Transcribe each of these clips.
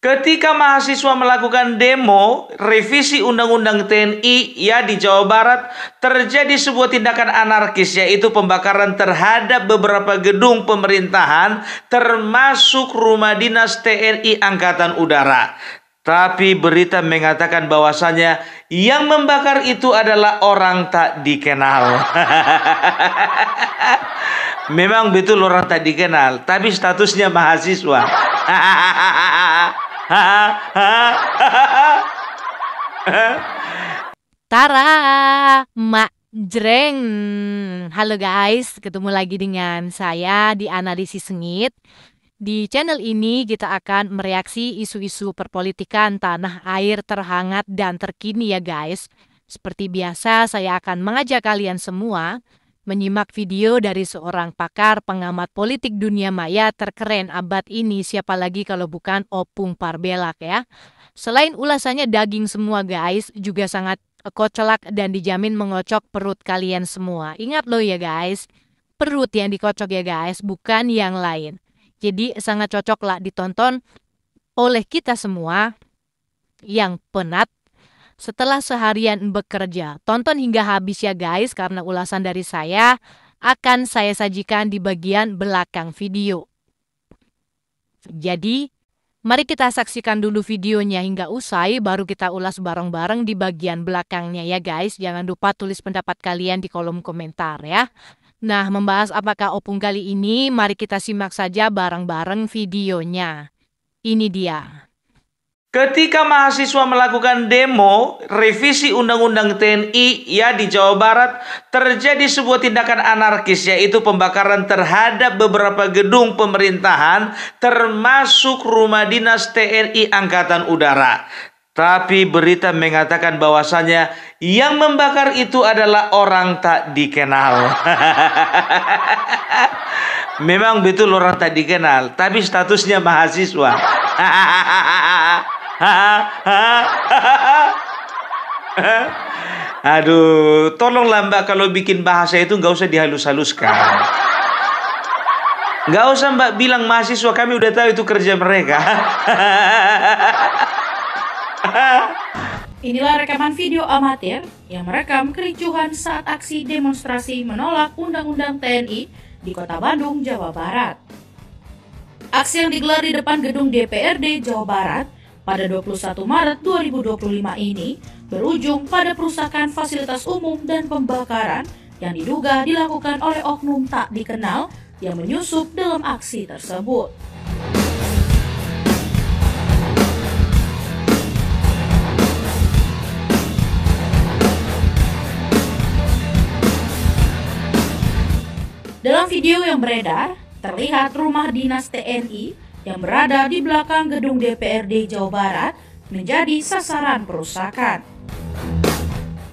Ketika mahasiswa melakukan demo revisi Undang-Undang TNI di Jawa Barat, terjadi sebuah tindakan anarkis, yaitu pembakaran terhadap beberapa gedung pemerintahan termasuk rumah dinas TNI Angkatan Udara. Tapi berita mengatakan bahwasanya yang membakar itu adalah orang tak dikenal. Memang betul orang tak dikenal, tapi statusnya mahasiswa. Tara, Mak Jreng. Halo guys, ketemu lagi dengan saya di Analisis Sengit. Di channel ini kita akan mereaksi isu-isu perpolitikan tanah air terhangat dan terkini ya guys. Seperti biasa, saya akan mengajak kalian semua menyimak video dari seorang pakar pengamat politik dunia maya terkeren abad ini, siapa lagi kalau bukan Opung Parbelak ya. Selain ulasannya daging semua guys, juga sangat kocak dan dijamin mengocok perut kalian semua. Ingat loh ya guys, perut yang dikocok ya guys, bukan yang lain. Jadi sangat cocok lah ditonton oleh kita semua yang penat setelah seharian bekerja. Tonton hingga habis ya guys, karena ulasan dari saya akan saya sajikan di bagian belakang video. Jadi, mari kita saksikan dulu videonya hingga usai, baru kita ulas bareng-bareng di bagian belakangnya ya guys. Jangan lupa tulis pendapat kalian di kolom komentar ya. Nah, membahas apakah Opung kali ini, mari kita simak saja bareng-bareng videonya. Ini dia. Ketika mahasiswa melakukan demo revisi Undang-Undang TNI di Jawa Barat, terjadi sebuah tindakan anarkis, yaitu pembakaran terhadap beberapa gedung pemerintahan termasuk rumah dinas TNI Angkatan Udara. Tapi berita mengatakan bahwasanya yang membakar itu adalah orang tak dikenal. Memang betul orang tak dikenal, tapi statusnya mahasiswa. Aduh, tolonglah Mbak, kalau bikin bahasa itu nggak usah dihalus-haluskan. Nggak usah Mbak bilang mahasiswa, kami udah tahu itu kerja mereka. Inilah rekaman video amatir yang merekam kericuhan saat aksi demonstrasi menolak Undang-Undang TNI di Kota Bandung, Jawa Barat. Aksi yang digelar di depan gedung DPRD Jawa Barat pada 21 Maret 2025 ini berujung pada perusakan fasilitas umum dan pembakaran yang diduga dilakukan oleh oknum tak dikenal yang menyusup dalam aksi tersebut. Dalam video yang beredar, terlihat rumah dinas TNI yang berada di belakang gedung DPRD Jawa Barat menjadi sasaran perusakan.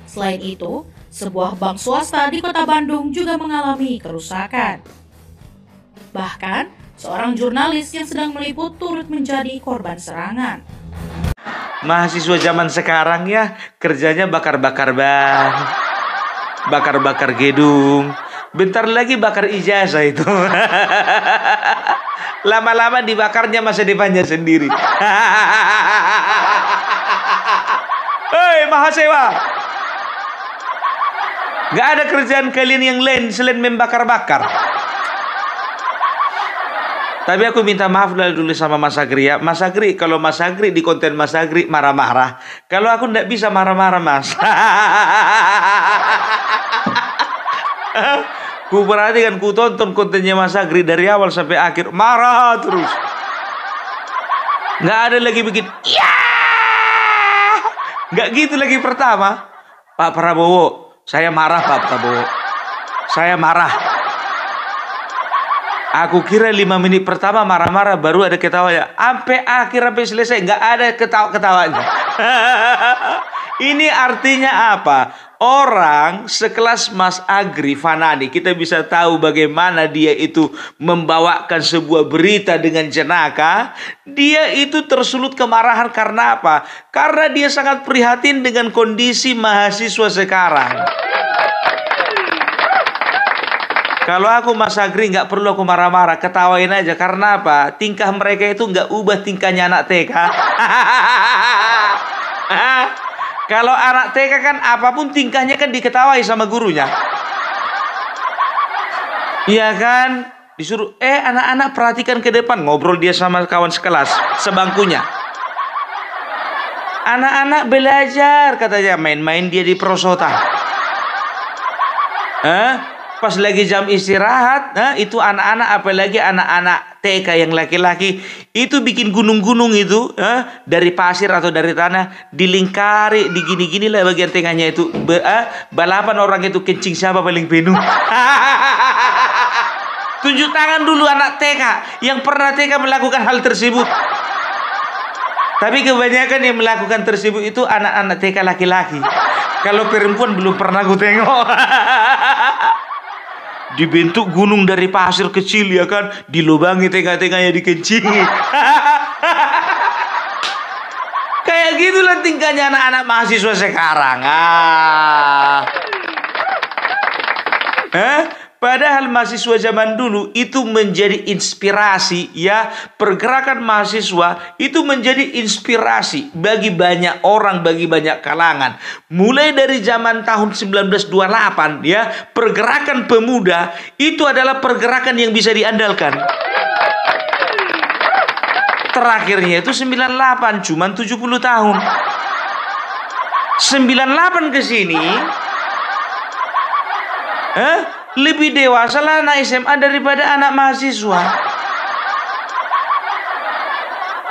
Selain itu, sebuah bank swasta di Kota Bandung juga mengalami kerusakan. Bahkan, seorang jurnalis yang sedang meliput turut menjadi korban serangan. Mahasiswa zaman sekarang ya kerjanya bakar-bakar ban, bakar-bakar gedung. Bentar lagi bakar ijazah itu. Lama-lama dibakarnya masa depannya sendiri. Hei mahasiswa, gak ada kerjaan kalian yang lain selain membakar-bakar. Tapi aku minta maaf dulu sama Mas Agri ya. Mas Agri, kalau Mas Agri di konten Mas Agri marah-marah. Kalau aku nggak bisa marah-marah Mas. Ku perhatikan, ku tonton kontennya Mas Agri dari awal sampai akhir, marah terus. Nggak ada lagi bikin ya, nggak gitu lagi. Pertama, Pak Prabowo, saya marah Pak Prabowo, saya marah. Aku kira 5 menit pertama marah-marah baru ada ketawanya. Sampai akhir, sampai selesai nggak ada ketawanya. Ini artinya apa? Orang sekelas Mas Agri Fanani, kita bisa tahu bagaimana dia itu membawakan sebuah berita dengan jenaka. Dia itu tersulut kemarahan karena apa? Karena dia sangat prihatin dengan kondisi mahasiswa sekarang. Kalau aku Mas Agri nggak perlu aku marah-marah, ketawain aja. Karena apa? Tingkah mereka itu nggak ubah tingkahnya anak TK. Kalau anak TK kan apapun tingkahnya kan diketawai sama gurunya. Iya kan? Disuruh, anak-anak perhatikan ke depan. Ngobrol dia sama kawan sekelas, sebangkunya. Anak-anak belajar, katanya. Main-main dia di perosotan. Pas lagi jam istirahat, itu anak-anak, apalagi anak-anak TK yang laki-laki, itu bikin gunung-gunung itu, dari pasir atau dari tanah, dilingkari, digini-gini lah bagian tengahnya itu. Balapan orang itu kencing siapa paling penuh. Tunjuk tangan dulu anak TK yang pernah TK melakukan hal tersebut. Tapi kebanyakan yang melakukan tersebut itu anak-anak TK laki-laki. Kalau perempuan belum pernah gue tengok. Dibentuk gunung dari pasir kecil ya kan, dilubangi tengah-tengahnya dikencingi. Kayak gitulah tingkahnya anak-anak mahasiswa sekarang. Padahal mahasiswa zaman dulu itu menjadi inspirasi ya. Pergerakan mahasiswa itu menjadi inspirasi bagi banyak orang, bagi banyak kalangan. Mulai dari zaman tahun 1928 ya, pergerakan pemuda itu adalah pergerakan yang bisa diandalkan. Terakhirnya itu 98, cuman 70 tahun. 98 ke sini lebih dewasa lah anak SMA daripada anak mahasiswa.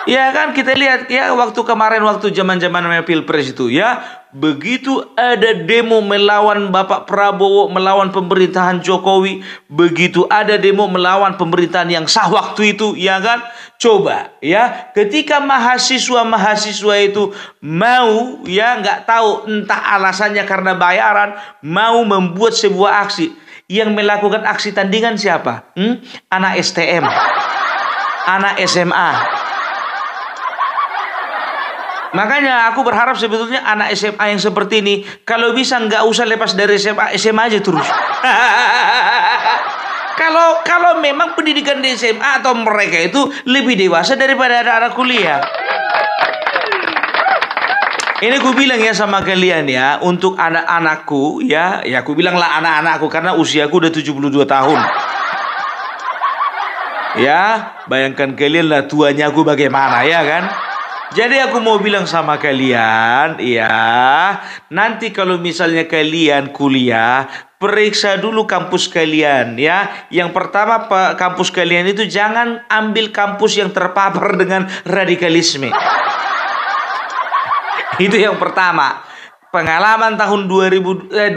Ya kan, kita lihat ya waktu kemarin, waktu zaman-zaman Pilpres itu ya, begitu ada demo melawan Bapak Prabowo, melawan pemerintahan Jokowi, begitu ada demo melawan pemerintahan yang sah waktu itu, ya kan? Coba ya, ketika mahasiswa itu mau ya, nggak tahu entah alasannya karena bayaran, mau membuat sebuah aksi. Yang melakukan aksi tandingan siapa? Anak STM, anak SMA. Makanya aku berharap sebetulnya anak SMA yang seperti ini, kalau bisa nggak usah lepas dari SMA aja terus. Kalau memang pendidikan di SMA atau mereka itu lebih dewasa daripada anak-anak kuliah. Ini aku bilang ya sama kalian ya, untuk anak-anakku ya aku bilang lah anak-anakku karena usiaku udah 72 tahun. Ya, bayangkan kalian lah tuanya aku bagaimana ya kan? Jadi aku mau bilang sama kalian ya, nanti kalau misalnya kalian kuliah, periksa dulu kampus kalian ya. Yang pertama, kampus kalian itu jangan ambil kampus yang terpapar dengan radikalisme. Itu yang pertama. Pengalaman tahun 2019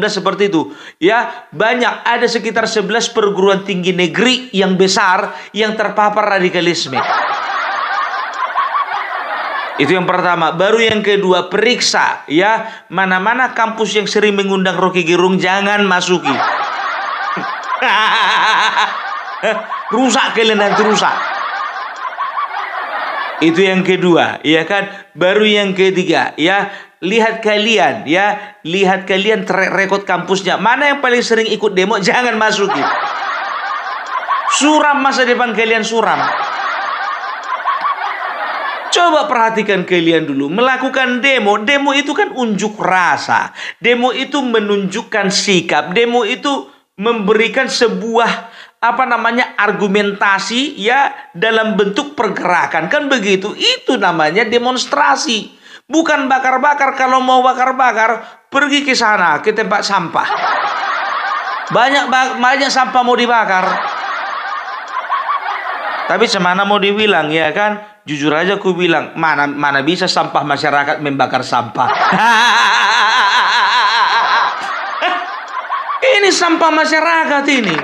seperti itu. Ya, banyak, ada sekitar 11 perguruan tinggi negeri yang besar yang terpapar radikalisme. Itu yang pertama. Baru yang kedua, periksa ya, mana-mana kampus yang sering mengundang Rocky Gerung jangan masuki. Rusak kalian, nanti rusak. Itu yang kedua, ya kan? Baru yang ketiga, ya, lihat kalian track record kampusnya. Mana yang paling sering ikut demo, jangan masuki. Suram masa depan kalian, suram. Coba perhatikan kalian dulu, melakukan demo itu kan unjuk rasa. Demo itu menunjukkan sikap. Demo itu memberikan sebuah argumentasi ya dalam bentuk pergerakan, kan begitu. Itu namanya demonstrasi, bukan bakar-bakar. Kalau mau bakar-bakar, pergi ke sana, ke tempat sampah. Banyak sampah mau dibakar. Tapi semana mau dibilang ya kan, jujur aja aku bilang, mana bisa sampah masyarakat membakar sampah. Ini sampah masyarakat ini.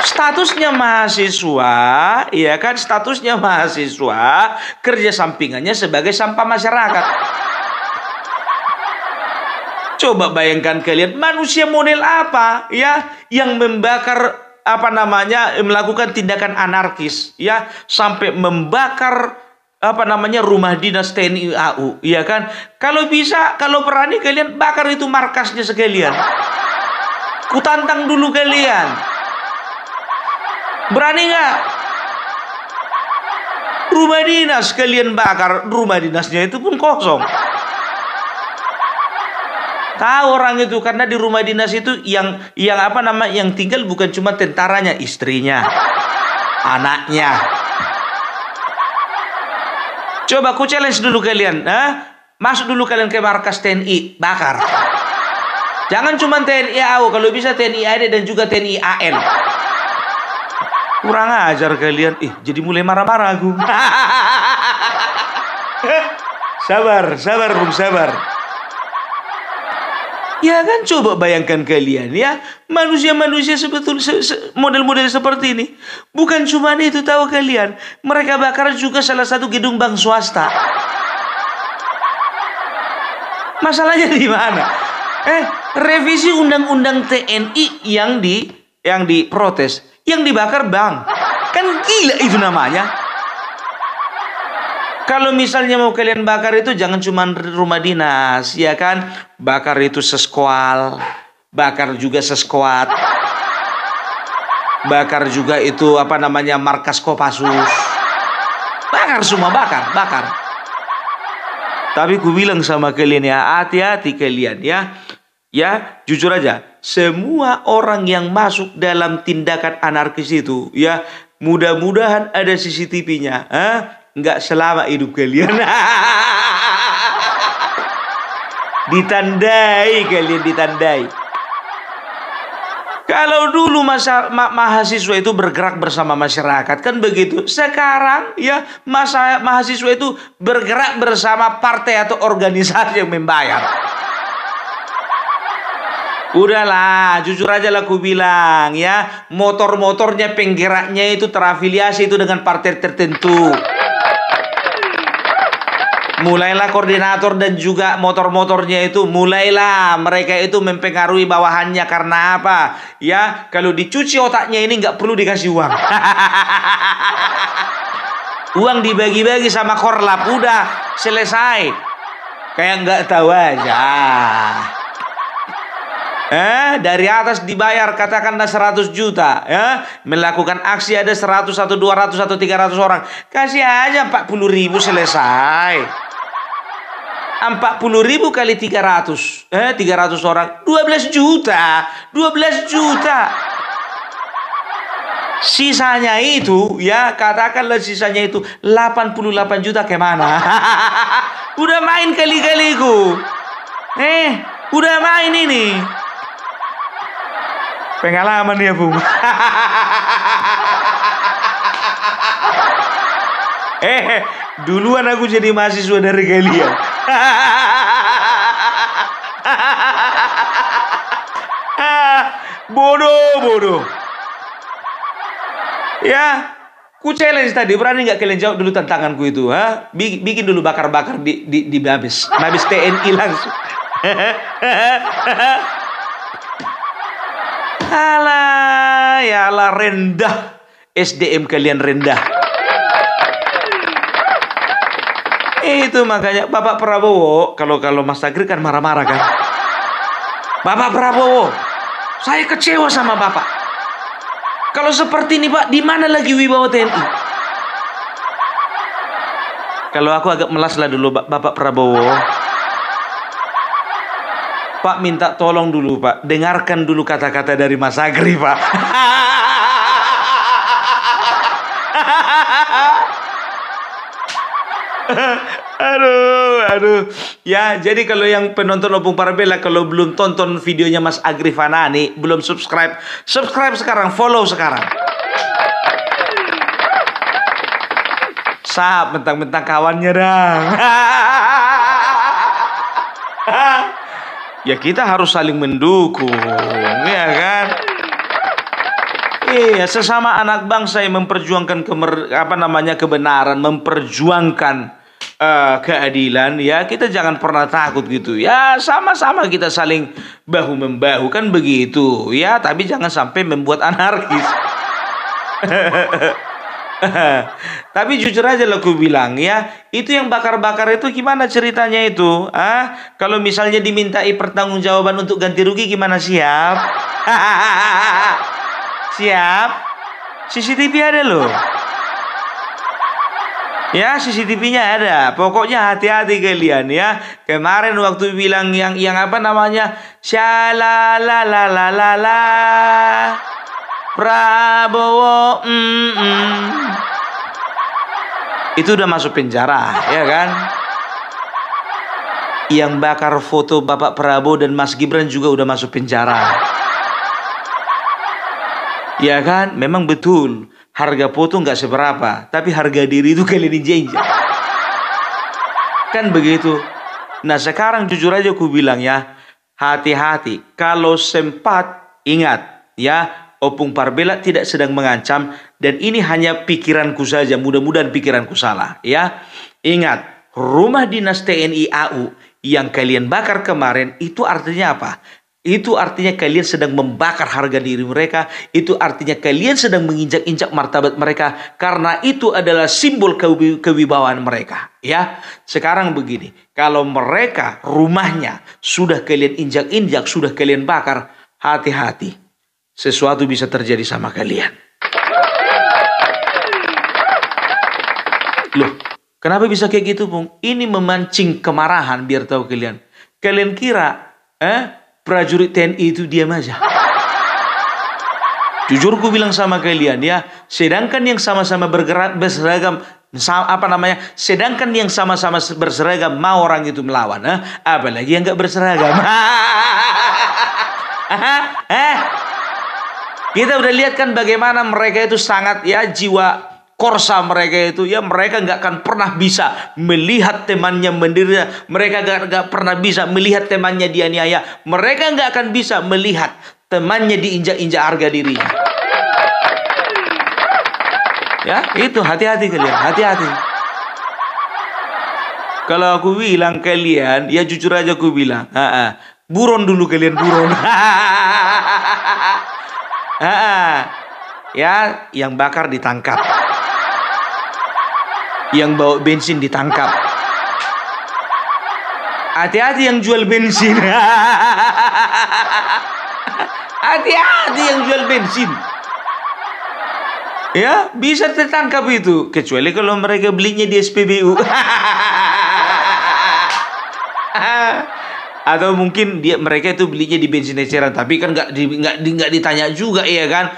Statusnya mahasiswa, ya kan? Statusnya mahasiswa, kerja sampingannya sebagai sampah masyarakat. Coba bayangkan kalian, manusia model apa ya yang membakar melakukan tindakan anarkis ya, sampai membakar rumah dinas TNI AU, ya kan? Kalau bisa, kalau berani kalian bakar itu markasnya sekalian. Kutantang dulu kalian. Berani nggak? Rumah dinas kalian bakar, rumah dinasnya itu pun kosong. Tahu orang itu karena di rumah dinas itu yang yang tinggal bukan cuma tentaranya, istrinya, anaknya. Coba aku challenge dulu kalian, masuk dulu kalian ke markas TNI, bakar. Jangan cuma TNI AU, kalau bisa TNI AD dan juga TNI AN. Kurang ajar kalian, jadi mulai marah-marah aku. Sabar, Bung, sabar. Ya kan, coba bayangkan kalian ya, manusia-manusia model-model seperti ini. Bukan cuma itu, tahu kalian, mereka bakar juga salah satu gedung bank swasta. Masalahnya di mana? Revisi undang-undang TNI yang diprotes, yang dibakar bank. Kan gila itu namanya. Kalau misalnya mau kalian bakar itu jangan cuma rumah dinas, ya kan? Bakar itu seskual, bakar juga seskuat, bakar juga itu markas Kopassus. Bakar semua, bakar. Tapi ku bilang sama kalian ya, hati-hati kalian ya. Ya, jujur aja, semua orang yang masuk dalam tindakan anarkis itu, ya, mudah-mudahan ada CCTV-nya, nggak selama hidup kalian. Ditandai. Kalau dulu mahasiswa itu bergerak bersama masyarakat, kan begitu. Sekarang ya mahasiswa itu bergerak bersama partai atau organisasi yang membayar. Udahlah, jujur aja lah aku bilang ya, motor-motornya penggeraknya itu terafiliasi itu dengan partai tertentu. Mulailah koordinator dan juga motor-motornya itu, mulailah mereka itu mempengaruhi bawahannya. Karena apa? Ya, kalau dicuci otaknya ini nggak perlu dikasih uang. Uang dibagi-bagi sama korlap, udah selesai. Kayak nggak tahu aja. Dari atas dibayar katakanlah 100 juta, ya, melakukan aksi ada 100 atau 200 atau 300 orang, kasih aja 40.000 selesai. 40.000 kali 300, 300 orang, 12 juta. Sisanya itu, ya, katakanlah sisanya itu 88 juta kemana? Udah main kali-kaliku. Udah main ini. Pengalaman ya, Bung. Duluan aku jadi mahasiswa dari kalian. Bodoh. Ya, ku challenge tadi, berani nggak kalian jawab dulu tantanganku itu? Bikin dulu bakar-bakar di Mabes TNI langsung. Alah, rendah. SDM kalian rendah. Itu makanya Bapak Prabowo, kalau Mas Agri kan marah-marah kan. Bapak Prabowo, saya kecewa sama Bapak. Kalau seperti ini Pak, di mana lagi wibawa TNI? Kalau aku agak melas lah dulu Bapak Prabowo. Pak minta tolong dulu Pak, dengarkan dulu kata-kata dari Mas Agri Pak. Aduh. Ya, jadi kalau yang penonton Opung Parabella, kalau belum tonton videonya Mas Agri Fanani, belum subscribe sekarang, follow sekarang. Sahab, mentang-mentang kawannya dong. Ya kita harus saling mendukung, ya kan? Iya, sesama anak bangsa yang memperjuangkan kebenaran, memperjuangkan keadilan, ya kita jangan pernah takut gitu. Ya sama-sama kita saling bahu-membahu kan begitu, ya. Tapi jangan sampai membuat anarkis. Tapi jujur aja lah aku bilang ya, itu yang bakar-bakar itu gimana ceritanya itu? Kalau misalnya dimintai pertanggungjawaban untuk ganti rugi gimana, siap? Siap? CCTV ada loh. Ya, CCTV-nya ada. Pokoknya hati-hati kalian ya. Kemarin waktu bilang yang apa namanya? Shalalalalala. Prabowo. Itu udah masuk penjara, ya kan? Yang bakar foto Bapak Prabowo dan Mas Gibran juga udah masuk penjara. Ya kan? Memang betul. Harga foto nggak seberapa, tapi harga diri itu kalian injak-injak. Kan begitu. Nah sekarang jujur aja aku bilang ya, hati-hati. Kalau sempat, ingat ya, Opung Parbela tidak sedang mengancam, dan ini hanya pikiranku saja. Mudah-mudahan pikiranku salah ya. Ingat, rumah dinas TNI AU yang kalian bakar kemarin itu artinya apa? Itu artinya kalian sedang membakar harga diri mereka. Itu artinya kalian sedang menginjak-injak martabat mereka. Karena itu adalah simbol kewibawaan mereka. Ya, sekarang begini. Kalau mereka rumahnya sudah kalian injak-injak, sudah kalian bakar, hati-hati. Sesuatu bisa terjadi sama kalian. Loh, kenapa bisa kayak gitu, Bung? Ini memancing kemarahan, biar tahu kalian. Kalian kira, prajurit TNI itu diam aja? Jujur ku bilang sama kalian ya, sedangkan yang sama-sama berseragam, sedangkan yang sama-sama berseragam mau orang itu melawan, apalagi yang nggak berseragam. Kita udah lihat kan bagaimana mereka itu sangat ya, jiwa korsa mereka itu ya, mereka nggak akan pernah bisa melihat temannya menderita, mereka nggak pernah bisa melihat temannya dianiaya, mereka nggak akan bisa melihat temannya diinjak-injak harga dirinya. Ya itu, hati-hati kalian, hati-hati. Kalau aku bilang kalian, ya jujur aja aku bilang, buron dulu kalian, buron. Ya, yang bakar ditangkap. Yang bawa bensin ditangkap. Hati-hati yang jual bensin. Hati-hati yang jual bensin. Ya, bisa tertangkap itu. Kecuali kalau mereka belinya di SPBU. Atau mungkin mereka itu belinya di bensin eceran, tapi kan nggak ditanya juga, ya kan?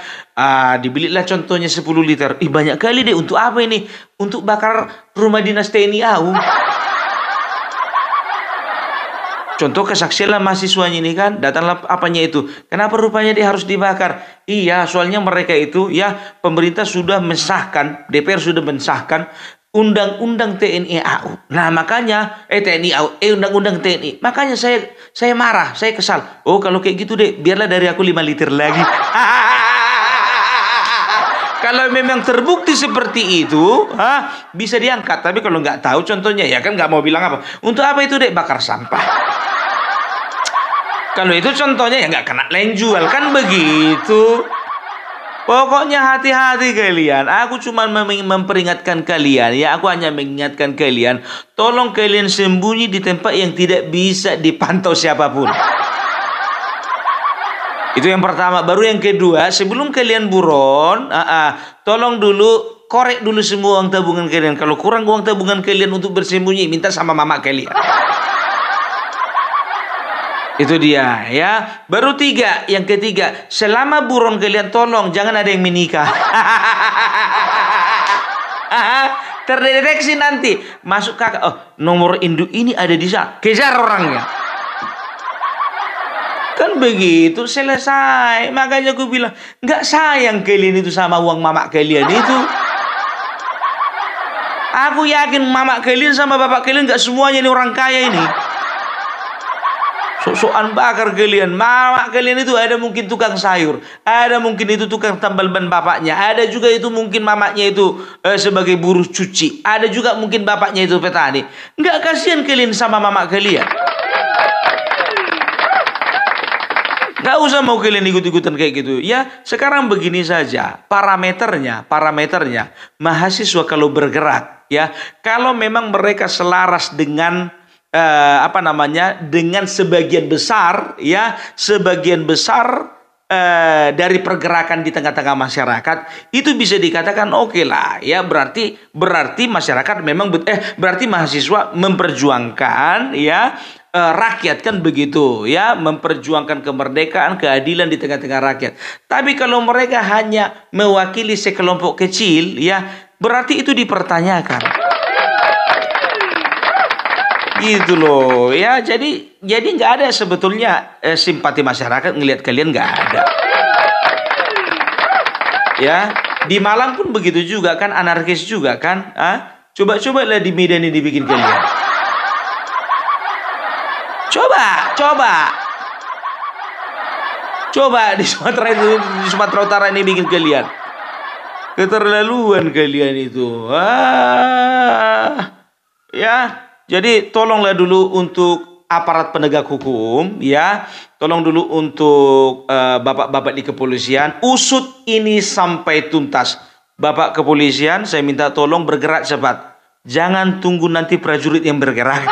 Dibelilah contohnya 10 liter. Banyak kali deh, untuk apa ini? Untuk bakar rumah dinas TNI AU. Contoh kesaksian lah mahasiswanya ini kan, datanglah apanya itu. Kenapa rupanya dia harus dibakar? Iya, soalnya mereka itu ya, pemerintah sudah mensahkan, DPR sudah mensahkan Undang-Undang TNI AU. Nah makanya TNI AU, Undang-Undang TNI. Makanya saya marah, saya kesal. Oh kalau kayak gitu deh, biarlah dari aku 5 liter lagi. Kalau memang terbukti seperti itu, bisa diangkat. Tapi kalau nggak tahu contohnya, ya kan nggak mau bilang apa. Untuk apa itu dek? Bakar sampah. Kalau itu contohnya ya nggak kena lain jual, kan begitu. Pokoknya hati-hati kalian. Aku cuma memperingatkan kalian ya. Aku hanya mengingatkan kalian. Tolong kalian sembunyi di tempat yang tidak bisa dipantau siapapun. Itu yang pertama. Baru yang kedua, sebelum kalian buron, tolong dulu korek dulu semua uang tabungan kalian. Kalau kurang uang tabungan kalian untuk bersembunyi, minta sama mama kalian. Itu dia ya. Baru yang ketiga, selama buron kalian tolong jangan ada yang menikah. Terdeteksi nanti masuk kakak, nomor induk ini ada di sana, kejar orangnya. Kan begitu, selesai. Makanya aku bilang, nggak sayang kalian itu sama uang mama kalian itu. Aku yakin mama kalian sama bapak kalian nggak semuanya ini orang kaya ini. Sok-sokan bakar kalian. Mama kalian itu ada mungkin tukang sayur, ada mungkin itu tukang tambal ban bapaknya, ada juga itu mungkin mamanya itu sebagai buruh cuci, ada juga mungkin bapaknya itu petani. Nggak kasihan kalian sama mama kalian? Nggak usah mau kalian ikut-ikutan kayak gitu ya. Sekarang begini saja parameternya, mahasiswa kalau bergerak ya, kalau memang mereka selaras dengan dengan sebagian besar ya, sebagian besar dari pergerakan di tengah-tengah masyarakat, itu bisa dikatakan oke lah ya, berarti masyarakat memang berarti mahasiswa memperjuangkan ya rakyat, kan begitu ya, memperjuangkan kemerdekaan, keadilan di tengah-tengah rakyat. Tapi kalau mereka hanya mewakili sekelompok kecil ya, berarti itu dipertanyakan. Gitu loh ya, jadi nggak ada sebetulnya simpati masyarakat ngelihat kalian, nggak ada ya. Di Malang pun begitu juga kan, anarkis juga kan. Coba lah di Medan ini dibikin kalian, coba di Sumatera Utara ini bikin kalian, keterlaluan kalian itu. Ya. Jadi tolonglah dulu untuk aparat penegak hukum ya, tolong dulu untuk bapak-bapak di kepolisian, usut ini sampai tuntas. Bapak kepolisian, saya minta tolong bergerak cepat. Jangan tunggu nanti prajurit yang bergerak.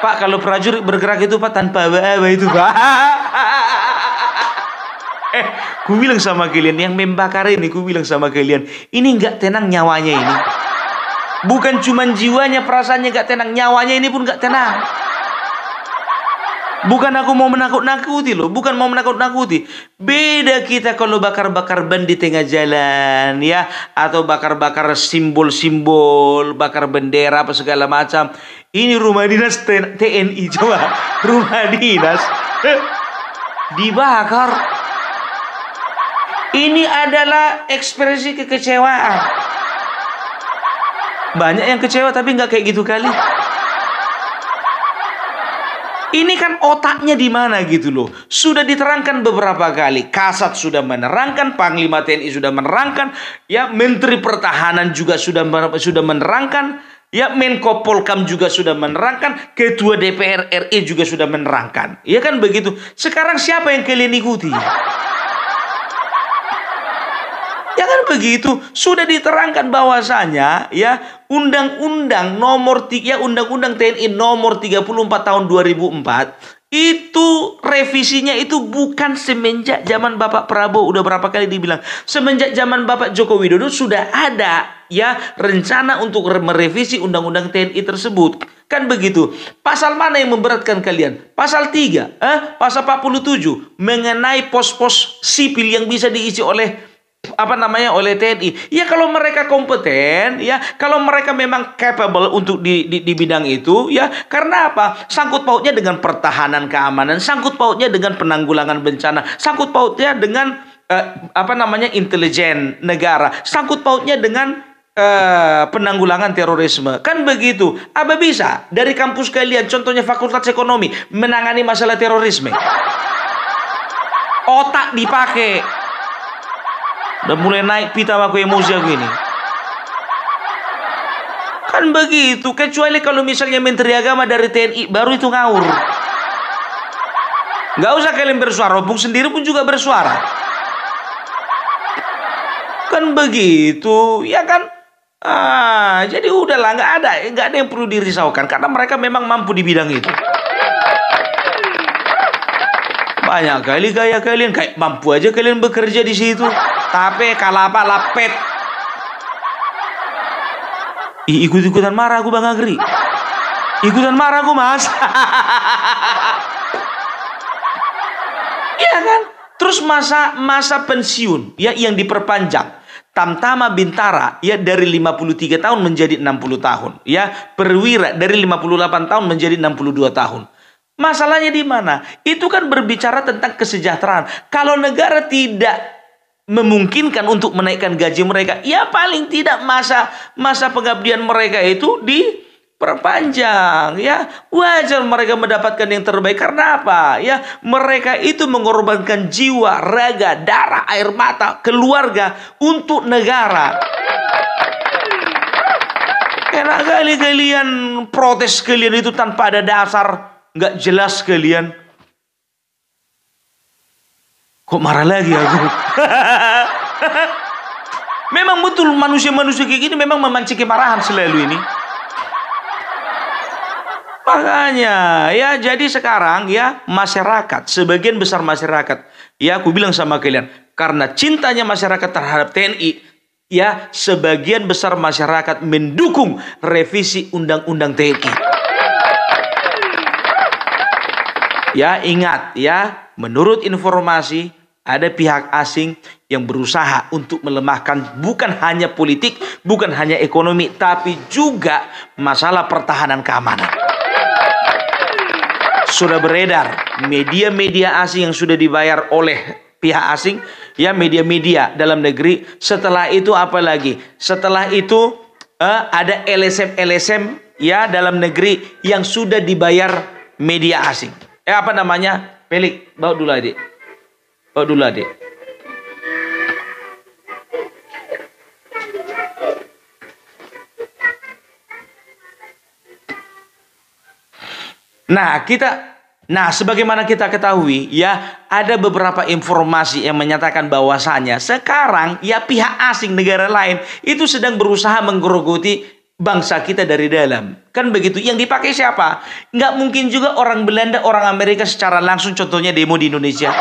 Pak, kalau prajurit bergerak itu Pak tanpa apa itu Pak. Ku bilang sama kalian yang membakar ini, ku bilang sama kalian, ini nggak tenang nyawanya ini. Bukan cuman jiwanya, perasaannya nggak tenang, nyawanya ini pun nggak tenang. Bukan aku mau menakut-nakuti loh, bukan mau menakut-nakuti. Beda kita kalau bakar-bakar ban di tengah jalan ya, atau bakar-bakar simbol-simbol, bakar bendera apa segala macam. Ini rumah dinas TNI, coba rumah dinas dibakar. Ini adalah ekspresi kekecewaan. Banyak yang kecewa tapi nggak kayak gitu kali. Ini kan otaknya di mana gitu loh. Sudah diterangkan beberapa kali. Kasat sudah menerangkan, Panglima TNI sudah menerangkan, ya Menteri Pertahanan juga sudah menerangkan, ya Menko Polkam juga sudah menerangkan, Ketua DPR RI juga sudah menerangkan. Ya kan begitu. Sekarang siapa yang kalian ikuti? Jangan begitu, sudah diterangkan bahwasanya ya Undang-Undang Undang-Undang TNI nomor 34 tahun 2004 itu revisinya itu bukan semenjak zaman Bapak Prabowo, udah berapa kali dibilang. Semenjak zaman Bapak Joko Widodo sudah ada ya rencana untuk merevisi Undang-Undang TNI tersebut. Kan begitu. Pasal mana yang memberatkan kalian? Pasal 3, pasal 47 mengenai pos-pos sipil yang bisa diisi oleh oleh TNI. Ya kalau mereka kompeten, ya kalau mereka memang capable untuk di bidang itu, ya karena apa? Sangkut pautnya dengan pertahanan keamanan, sangkut pautnya dengan penanggulangan bencana, sangkut pautnya dengan intelijen negara, sangkut pautnya dengan penanggulangan terorisme. Kan begitu. Apa bisa dari kampus kalian, contohnya Fakultas Ekonomi, menangani masalah terorisme? Otak dipakai. Udah mulai naik pita aku emosi aku ini. Kan begitu. Kecuali kalau misalnya Menteri Agama dari TNI, baru itu ngawur. Gak usah kalian bersuara, Opung sendiri pun juga bersuara. Kan begitu, ya kan? Jadi udahlah, nggak ada yang perlu dirisaukan karena mereka memang mampu di bidang itu. Banyak kali gaya kalian, kayak mampu aja kalian bekerja di situ. Tapi kalapa lapet. Ikut-ikutan marah aku Bang Agri. Ikutan marah aku Mas. Iya kan? Terus masa pensiun ya yang diperpanjang. Tamtama Bintara ya dari 53 tahun menjadi 60 tahun. Ya, Perwira dari 58 tahun menjadi 62 tahun. Masalahnya di mana? Itu kan berbicara tentang kesejahteraan. Kalau negara tidak memungkinkan untuk menaikkan gaji mereka, ya paling tidak masa pengabdian mereka itu diperpanjang, ya. Wajar mereka mendapatkan yang terbaik. Karena apa? Ya, mereka itu mengorbankan jiwa, raga, darah, air mata, keluarga untuk negara. Enak kali kalian protes kalian itu tanpa ada dasar, nggak jelas kalian. Kok marah lagi aku? Memang betul manusia-manusia kayak gini memang memancing kemarahan selalu ini. Makanya ya, jadi sekarang ya masyarakat, sebagian besar masyarakat, ya aku bilang sama kalian, karena cintanya masyarakat terhadap TNI, ya sebagian besar masyarakat mendukung revisi undang-undang TNI. Ya ingat ya, menurut informasi ada pihak asing yang berusaha untuk melemahkan bukan hanya politik, bukan hanya ekonomi, tapi juga masalah pertahanan keamanan. Sudah beredar media-media asing yang sudah dibayar oleh pihak asing, ya media-media dalam negeri. Setelah itu apa lagi? Setelah itu ada LSM-LSM ya dalam negeri yang sudah dibayar media asing. Apa namanya? Pelik, bawa dulu adik. Bawa dulu adik. Nah, sebagaimana kita ketahui, ya ada beberapa informasi yang menyatakan bahwasanya sekarang ya pihak asing negara lain itu sedang berusaha menggerogoti bangsa kita dari dalam. Kan begitu. Yang dipakai siapa? Nggak mungkin juga orang Belanda, orang Amerika secara langsung, contohnya demo di Indonesia.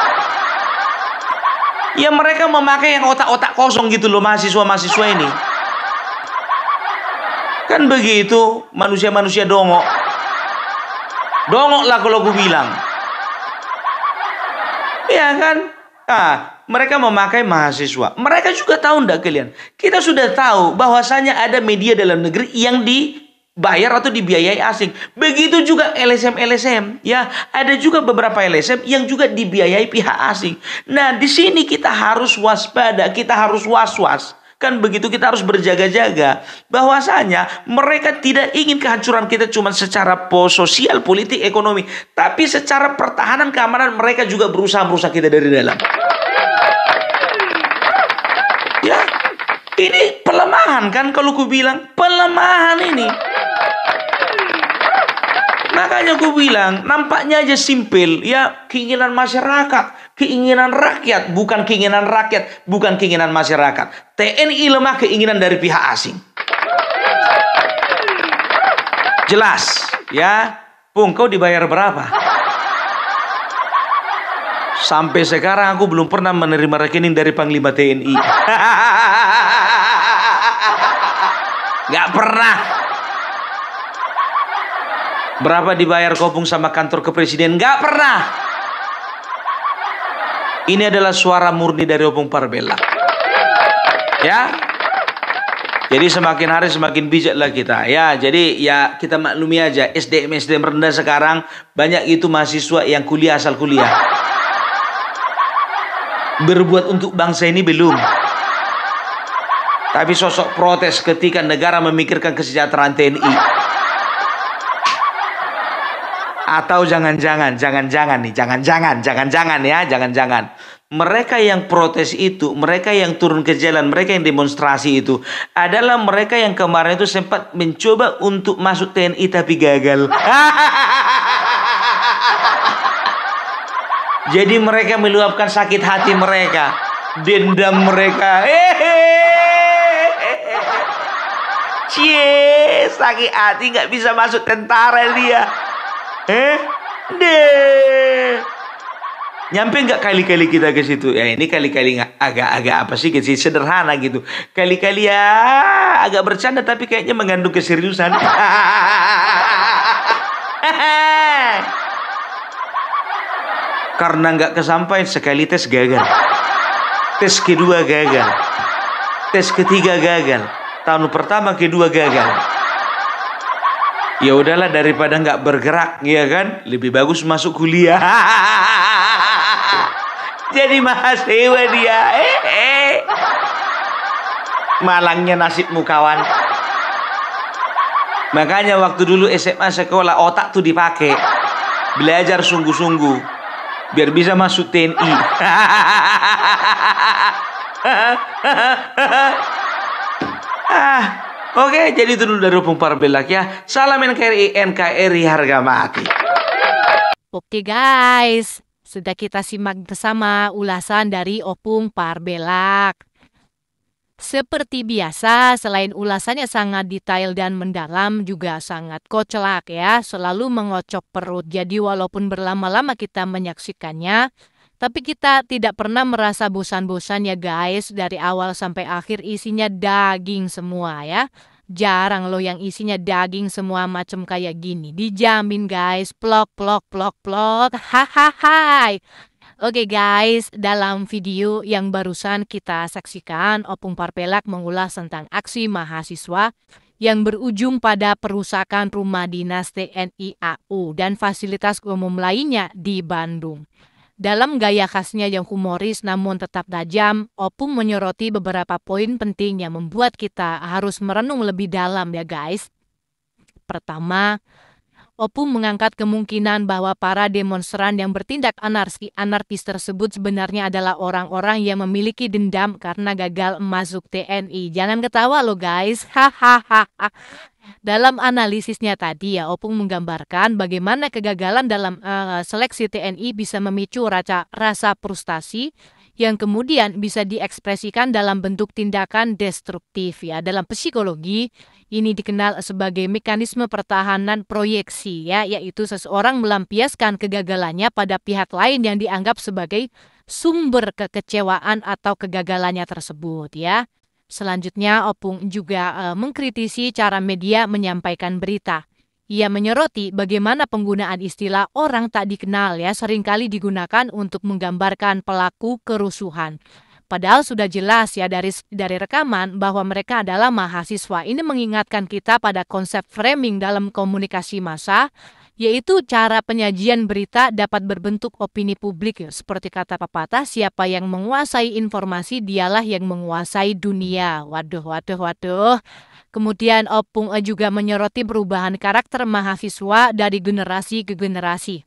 Ya mereka memakai yang otak-otak kosong gitu loh, mahasiswa-mahasiswa ini. Kan begitu, manusia-manusia dongok. Dongok lah kalau aku bilang. Ya kan? Mereka memakai mahasiswa. Mereka juga tahu enggak kalian? Kita sudah tahu bahwasanya ada media dalam negeri yang dibayar atau dibiayai asing. Begitu juga LSM-LSM. Ya, ada juga beberapa LSM yang juga dibiayai pihak asing. Nah, di sini kita harus waspada, kita harus was-was. Kan begitu, kita harus berjaga-jaga. Bahwasanya mereka tidak ingin kehancuran kita cuma secara sosial, politik, ekonomi. Tapi secara pertahanan keamanan mereka juga berusaha merusak kita dari dalam. Ya, ini pelemahan kan kalau ku bilang. Pelemahan ini. Makanya aku bilang, nampaknya aja simpel. Ya, keinginan masyarakat, keinginan rakyat, bukan keinginan rakyat, bukan keinginan masyarakat. TNI lemah, keinginan dari pihak asing. Jelas, ya. Pung, kau dibayar berapa? Sampai sekarang aku belum pernah menerima rekening dari Panglima TNI. Gak pernah. Berapa dibayar Kopung sama kantor kepresiden? Gak pernah. Ini adalah suara murni dari Opung Parbella. Ya. Jadi semakin hari semakin bijaklah kita. Ya, jadi ya kita maklumi aja, SDM rendah sekarang banyak itu mahasiswa yang kuliah asal kuliah. Berbuat untuk bangsa ini belum. Tapi sosok protes ketika negara memikirkan kesejahteraan TNI. Atau jangan-jangan mereka yang protes itu, mereka yang turun ke jalan, mereka yang demonstrasi itu adalah mereka yang kemarin itu sempat mencoba untuk masuk TNI tapi gagal. Jadi mereka meluapkan sakit hati mereka, dendam mereka. Cie, sakit hati nggak bisa masuk tentara dia. Nyampe nggak kali-kali kita ke situ? Ya ini kali-kali agak apa sih, sederhana gitu. Kali-kali ya agak bercanda tapi kayaknya mengandung keseriusan. Karena nggak kesampaian, sekali tes gagal, tes kedua gagal, tes ketiga gagal, tahun pertama kedua gagal. Ya udahlah, daripada nggak bergerak, ya kan? Lebih bagus masuk kuliah. Jadi mahasiswa dia. Malangnya nasibmu kawan. Makanya waktu dulu SMA sekolah otak tuh dipakai, belajar sungguh-sungguh biar bisa masuk TNI. Oke, jadi itu dulu dari Opung Parbella ya. Salam NKRI harga mati. Oke guys, sudah kita simak bersama ulasan dari Opung Parbella. Seperti biasa, selain ulasannya sangat detail dan mendalam, juga sangat kocak ya, selalu mengocok perut. Jadi walaupun berlama-lama kita menyaksikannya, tapi kita tidak pernah merasa bosan-bosan ya guys. Dari awal sampai akhir isinya daging semua ya. Jarang loh yang isinya daging semua macam kayak gini. Dijamin guys, plok plok plok plok. Hahaha. Oke guys, dalam video yang barusan kita saksikan, Opung Parpelak mengulas tentang aksi mahasiswa yang berujung pada perusakan rumah dinas TNI AU dan fasilitas umum lainnya di Bandung. Dalam gaya khasnya yang humoris namun tetap tajam, Opung menyoroti beberapa poin penting yang membuat kita harus merenung lebih dalam ya guys. Pertama, Opung mengangkat kemungkinan bahwa para demonstran yang bertindak anarkis tersebut sebenarnya adalah orang-orang yang memiliki dendam karena gagal masuk TNI. Jangan ketawa loh guys, hahaha. Dalam analisisnya tadi ya, Opung menggambarkan bagaimana kegagalan dalam seleksi TNI bisa memicu rasa frustasi yang kemudian bisa diekspresikan dalam bentuk tindakan destruktif ya. Dalam psikologi, ini dikenal sebagai mekanisme pertahanan proyeksi ya, yaitu seseorang melampiaskan kegagalannya pada pihak lain yang dianggap sebagai sumber kekecewaan atau kegagalannya tersebut ya. Selanjutnya, Opung juga mengkritisi cara media menyampaikan berita. Ia menyoroti bagaimana penggunaan istilah orang tak dikenal ya seringkali digunakan untuk menggambarkan pelaku kerusuhan. Padahal sudah jelas ya dari rekaman bahwa mereka adalah mahasiswa. Ini mengingatkan kita pada konsep framing dalam komunikasi massa, yaitu cara penyajian berita dapat berbentuk opini publik. Seperti kata pepatah, siapa yang menguasai informasi dialah yang menguasai dunia. Waduh. Kemudian Opung juga menyoroti perubahan karakter mahasiswa dari generasi ke generasi.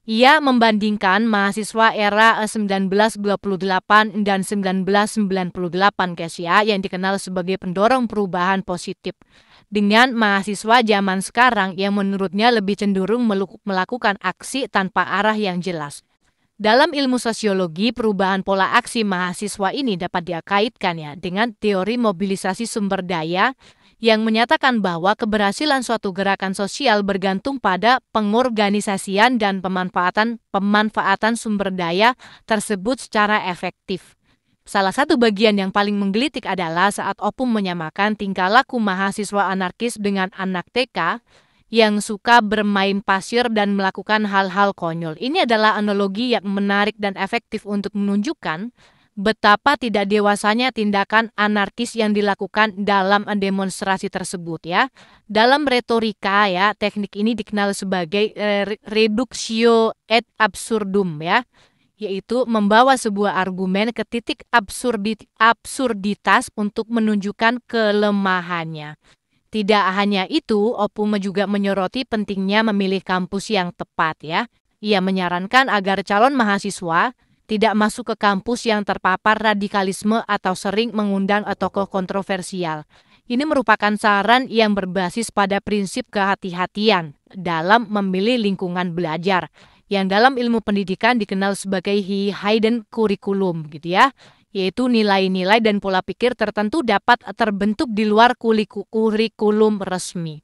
Ia membandingkan mahasiswa era 1928 dan 1998 guys ya, yang dikenal sebagai pendorong perubahan positif, dengan mahasiswa zaman sekarang yang menurutnya lebih cenderung melakukan aksi tanpa arah yang jelas. Dalam ilmu sosiologi, perubahan pola aksi mahasiswa ini dapat dikaitkan ya dengan teori mobilisasi sumber daya yang menyatakan bahwa keberhasilan suatu gerakan sosial bergantung pada pengorganisasian dan pemanfaatan sumber daya tersebut secara efektif. Salah satu bagian yang paling menggelitik adalah saat Opung menyamakan tingkah laku mahasiswa anarkis dengan anak TK yang suka bermain pasir dan melakukan hal-hal konyol. Ini adalah analogi yang menarik dan efektif untuk menunjukkan betapa tidak dewasanya tindakan anarkis yang dilakukan dalam demonstrasi tersebut ya. Dalam retorika ya, teknik ini dikenal sebagai reductio ad absurdum ya, yaitu membawa sebuah argumen ke titik absurditas untuk menunjukkan kelemahannya. Tidak hanya itu, Opung juga menyoroti pentingnya memilih kampus yang tepat ya. Ia menyarankan agar calon mahasiswa tidak masuk ke kampus yang terpapar radikalisme atau sering mengundang tokoh kontroversial. Ini merupakan saran yang berbasis pada prinsip kehati-hatian dalam memilih lingkungan belajar, yang dalam ilmu pendidikan dikenal sebagai hidden curriculum gitu ya, yaitu nilai-nilai dan pola pikir tertentu dapat terbentuk di luar kurikulum resmi.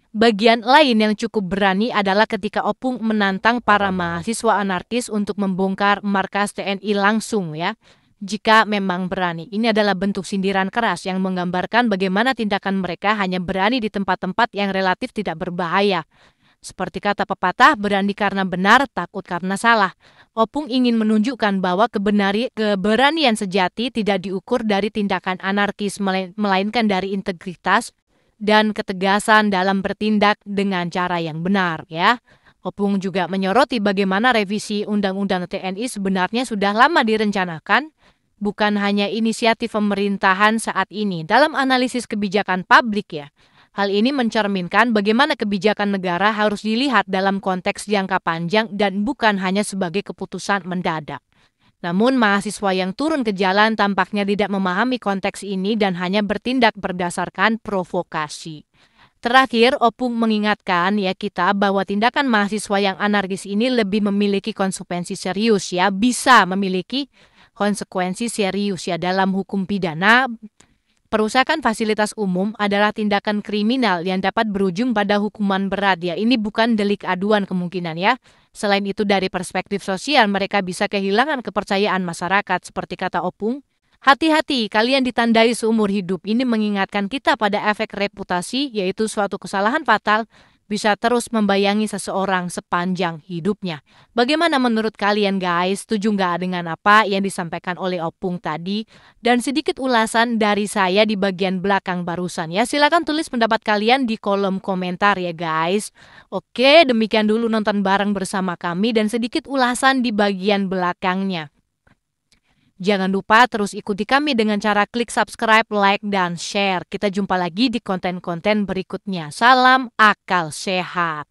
Bagian lain yang cukup berani adalah ketika Opung menantang para mahasiswa anarkis untuk membongkar markas TNI langsung ya. Jika memang berani, ini adalah bentuk sindiran keras yang menggambarkan bagaimana tindakan mereka hanya berani di tempat-tempat yang relatif tidak berbahaya. Seperti kata pepatah, berani karena benar, takut karena salah. Opung ingin menunjukkan bahwa keberanian sejati tidak diukur dari tindakan anarkis, melainkan dari integritas dan ketegasan dalam bertindak dengan cara yang benar ya. Opung juga menyoroti bagaimana revisi Undang-Undang TNI sebenarnya sudah lama direncanakan, bukan hanya inisiatif pemerintahan saat ini. Dalam analisis kebijakan publik ya, hal ini mencerminkan bagaimana kebijakan negara harus dilihat dalam konteks jangka panjang dan bukan hanya sebagai keputusan mendadak. Namun mahasiswa yang turun ke jalan tampaknya tidak memahami konteks ini dan hanya bertindak berdasarkan provokasi. Terakhir, Opung mengingatkan ya kita bahwa tindakan mahasiswa yang anarkis ini lebih memiliki konsekuensi serius ya, bisa memiliki konsekuensi serius ya dalam hukum pidana. Perusakan fasilitas umum adalah tindakan kriminal yang dapat berujung pada hukuman berat ya. Ini bukan delik aduan kemungkinan ya. Selain itu dari perspektif sosial mereka bisa kehilangan kepercayaan masyarakat seperti kata Opung. Hati-hati, kalian ditandai seumur hidup. Ini mengingatkan kita pada efek reputasi, yaitu suatu kesalahan fatal bisa terus membayangi seseorang sepanjang hidupnya. Bagaimana menurut kalian guys? Setuju nggak dengan apa yang disampaikan oleh Opung tadi? Dan sedikit ulasan dari saya di bagian belakang barusan ya. Silakan tulis pendapat kalian di kolom komentar ya guys. Oke, demikian dulu nonton bareng bersama kami dan sedikit ulasan di bagian belakangnya. Jangan lupa terus ikuti kami dengan cara klik subscribe, like, dan share. Kita jumpa lagi di konten-konten berikutnya. Salam akal sehat.